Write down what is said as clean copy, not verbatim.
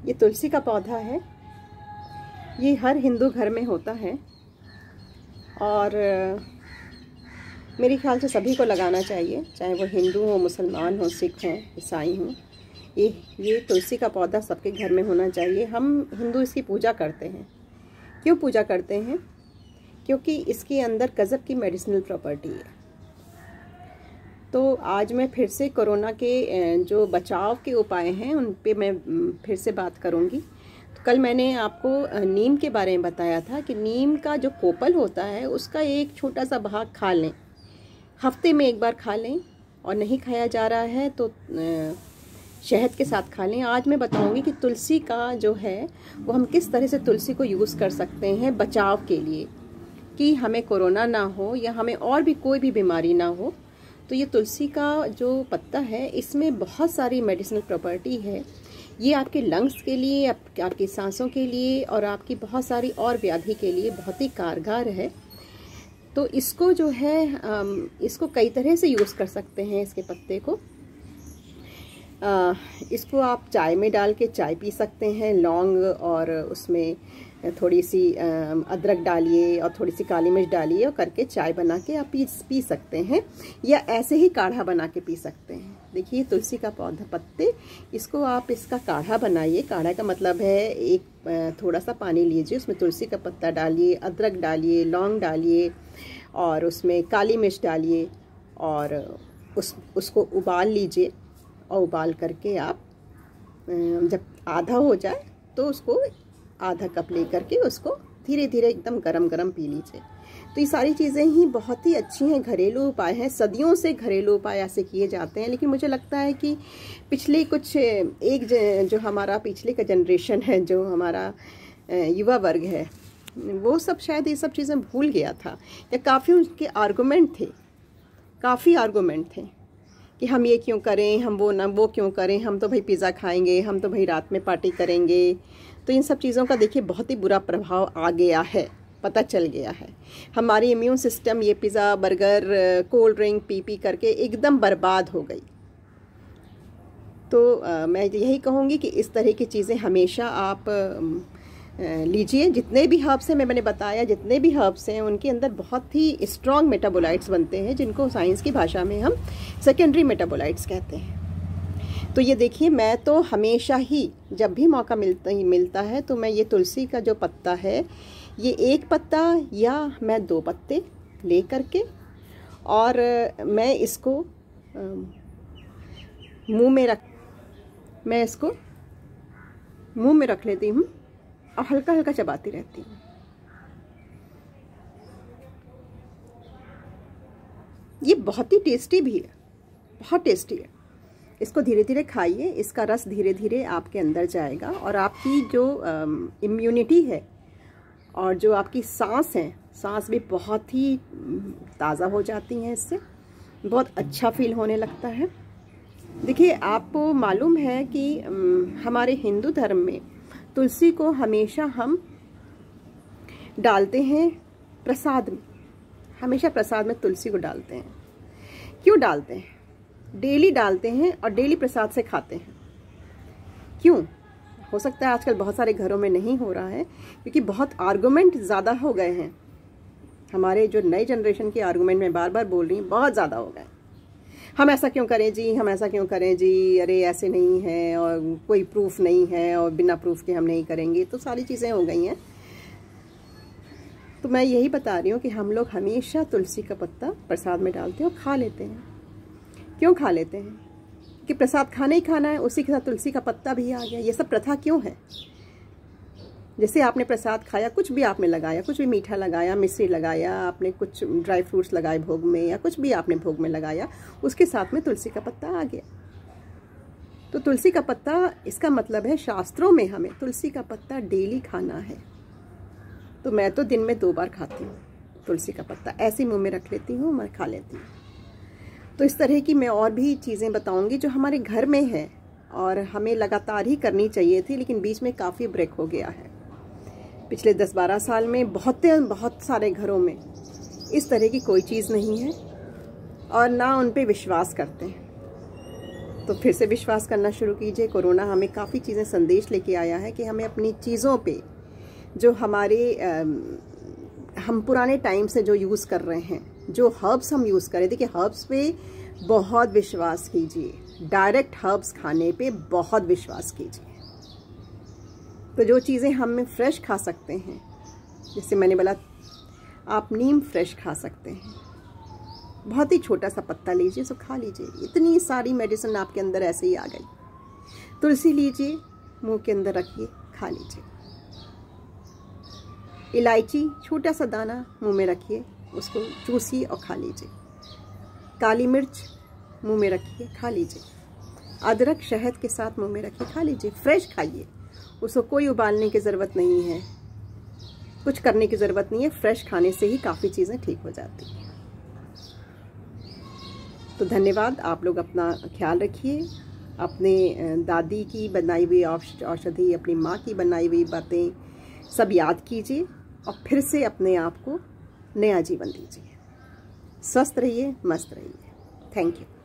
ये तुलसी का पौधा है। ये हर हिंदू घर में होता है और मेरे ख्याल से सभी को लगाना चाहिए, चाहे वो हिंदू हो, मुसलमान हो, सिख हो, ईसाई हो। ये तुलसी का पौधा सबके घर में होना चाहिए। हम हिंदू इसकी पूजा करते हैं। क्यों पूजा करते हैं? क्योंकि इसके अंदर गजब की मेडिसिनल प्रॉपर्टी है। तो आज मैं फिर से कोरोना के जो बचाव के उपाय हैं उन पे मैं फिर से बात करूंगी। तो कल मैंने आपको नीम के बारे में बताया था कि नीम का जो कोपल होता है उसका एक छोटा सा भाग खा लें, हफ्ते में एक बार खा लें, और नहीं खाया जा रहा है तो शहद के साथ खा लें। आज मैं बताऊंगी कि तुलसी का जो है वो हम किस तरह से तुलसी को यूज़ कर सकते हैं बचाव के लिए, कि हमें कोरोना ना हो या हमें और भी कोई भी बीमारी ना हो। तो ये तुलसी का जो पत्ता है इसमें बहुत सारी मेडिसिनल प्रॉपर्टी है। ये आपके लंग्स के लिए, आपकी सांसों के लिए और आपकी बहुत सारी और व्याधि के लिए बहुत ही कारगर है। तो इसको जो है इसको कई तरह से यूज़ कर सकते हैं। इसके पत्ते को इसको आप चाय में डाल के चाय पी सकते हैं। लौंग और उसमें थोड़ी सी अदरक डालिए और थोड़ी सी काली मिर्च डालिए और करके चाय बना के आप पी सकते हैं, या ऐसे ही काढ़ा बना के पी सकते हैं। देखिए तुलसी का पौधा पत्ते, इसको आप इसका काढ़ा बनाइए। काढ़ा का मतलब है एक थोड़ा सा पानी लीजिए, उसमें तुलसी का पत्ता डालिए, अदरक डालिए, लौंग डालिए और उसमें काली मिर्च डालिए और उसको उबाल लीजिए। और उबाल करके आप जब आधा हो जाए तो उसको आधा कप ले करके उसको धीरे धीरे एकदम गरम गरम पी लीजिए। तो ये सारी चीज़ें ही बहुत ही अच्छी हैं, घरेलू उपाय हैं। सदियों से घरेलू उपाय ऐसे किए जाते हैं, लेकिन मुझे लगता है कि पिछले कुछ जो हमारा पिछले का जनरेशन है, जो हमारा युवा वर्ग है, वो सब शायद ये सब चीज़ें भूल गया था, या काफ़ी उनके काफ़ी आर्गूमेंट थे कि हम ये क्यों करें, हम वो क्यों करें, हम तो भाई पिज़्ज़ा खाएंगे, हम तो भाई रात में पार्टी करेंगे। तो इन सब चीज़ों का देखिए बहुत ही बुरा प्रभाव आ गया है, पता चल गया है। हमारी इम्यून सिस्टम ये pizza, burger, cold drink P P करके एकदम बर्बाद हो गई। तो मैं यही कहूँगी कि इस तरह की चीज़ें हमेशा आप लीजिए। जितने भी हर्ब्स हैं, मैंने बताया जितने भी हर्ब्स हैं उनके अंदर बहुत ही स्ट्रॉन्ग मेटाबोलाइट्स बनते हैं, जिनको साइंस की भाषा में हम सेकेंडरी मेटाबोलाइट्स कहते हैं। तो ये देखिए, मैं तो हमेशा ही जब भी मौका मिलता है तो मैं ये तुलसी का जो पत्ता है, ये एक पत्ता या मैं 2 पत्ते ले करके और मैं इसको मुंह में रख लेती हूँ और हल्का हल्का चबाती रहती हूँ। ये बहुत ही टेस्टी भी है, बहुत टेस्टी है। इसको धीरे धीरे खाइए, इसका रस धीरे धीरे आपके अंदर जाएगा और आपकी जो इम्यूनिटी है और जो आपकी सांस भी बहुत ही ताज़ा हो जाती हैं। इससे बहुत अच्छा फील होने लगता है। देखिए, आपको मालूम है कि हमारे हिंदू धर्म में तुलसी को हमेशा हम डालते हैं प्रसाद में। हमेशा प्रसाद में तुलसी को डालते हैं। क्यों डालते हैं? डेली डालते हैं और डेली प्रसाद से खाते हैं। क्यों? हो सकता है आजकल बहुत सारे घरों में नहीं हो रहा है, क्योंकि बहुत आर्गूमेंट ज़्यादा हो गए हैं। हमारे जो नए जनरेशन के आर्गूमेंट में बार बार बोल रही हूँ, बहुत ज़्यादा हो गए। हम ऐसा क्यों करें जी, हम ऐसा क्यों करें जी, अरे ऐसे नहीं है और कोई प्रूफ नहीं है और बिना प्रूफ के हम नहीं करेंगे। तो सारी चीज़ें हो गई हैं। तो मैं यही बता रही हूँ कि हम लोग हमेशा तुलसी का पत्ता प्रसाद में डालते हैं और खा लेते हैं। क्यों खा लेते हैं? कि प्रसाद खाना ही खाना है, उसी के साथ तुलसी का पत्ता भी आ गया। ये सब प्रथा क्यों है? जैसे आपने प्रसाद खाया, कुछ भी आपने लगाया, कुछ भी मीठा लगाया, मिश्री लगाया, आपने कुछ ड्राई फ्रूट्स लगाए भोग में, या कुछ भी आपने भोग में लगाया, उसके साथ में तुलसी का पत्ता आ गया। तो तुलसी का पत्ता, इसका मतलब है शास्त्रों में हमें तुलसी का पत्ता डेली खाना है। तो मैं तो दिन में 2 बार खाती हूँ तुलसी का पत्ता, ऐसे मुंह में रख लेती हूँ, मैं खा लेती हूँ। तो इस तरह की मैं और भी चीज़ें बताऊँगी जो हमारे घर में है और हमें लगातार ही करनी चाहिए थी, लेकिन बीच में काफ़ी ब्रेक हो गया है। पिछले 10-12 साल में बहुत सारे घरों में इस तरह की कोई चीज़ नहीं है और ना उन पे विश्वास करते हैं। तो फिर से विश्वास करना शुरू कीजिए। कोरोना हमें काफ़ी चीज़ें संदेश लेके आया है कि हमें अपनी चीज़ों पे जो हमारे हम पुराने टाइम से जो यूज़ कर रहे हैं, जो हर्ब्स हम यूज़ करें, देखिए हर्ब्स पे बहुत विश्वास कीजिए, डायरेक्ट हर्ब्स खाने पे बहुत विश्वास कीजिए। तो जो चीज़ें हम फ्रेश खा सकते हैं, जैसे मैंने बोला आप नीम फ्रेश खा सकते हैं, बहुत ही छोटा सा पत्ता लीजिए सो खा लीजिए, इतनी सारी मेडिसिन आपके अंदर ऐसे ही आ गई। तुलसी लीजिए, मुंह के अंदर रखिए, खा लीजिए। इलायची छोटा सा दाना मुंह में रखिए, उसको चूसिए और खा लीजिए। काली मिर्च मुंह में रखिए, खा लीजिए। अदरक शहद के साथ मुंह में रखिए, खा लीजिए। फ्रेश खाइए, उसको कोई उबालने की ज़रूरत नहीं है, कुछ करने की ज़रूरत नहीं है। फ्रेश खाने से ही काफ़ी चीज़ें ठीक हो जाती हैं। तो धन्यवाद। आप लोग अपना ख्याल रखिए, अपने दादी की बनाई हुई औषधि, अपनी माँ की बनाई हुई बातें सब याद कीजिए और फिर से अपने आप को नया जीवन दीजिए। स्वस्थ रहिए, मस्त रहिए। Thank you.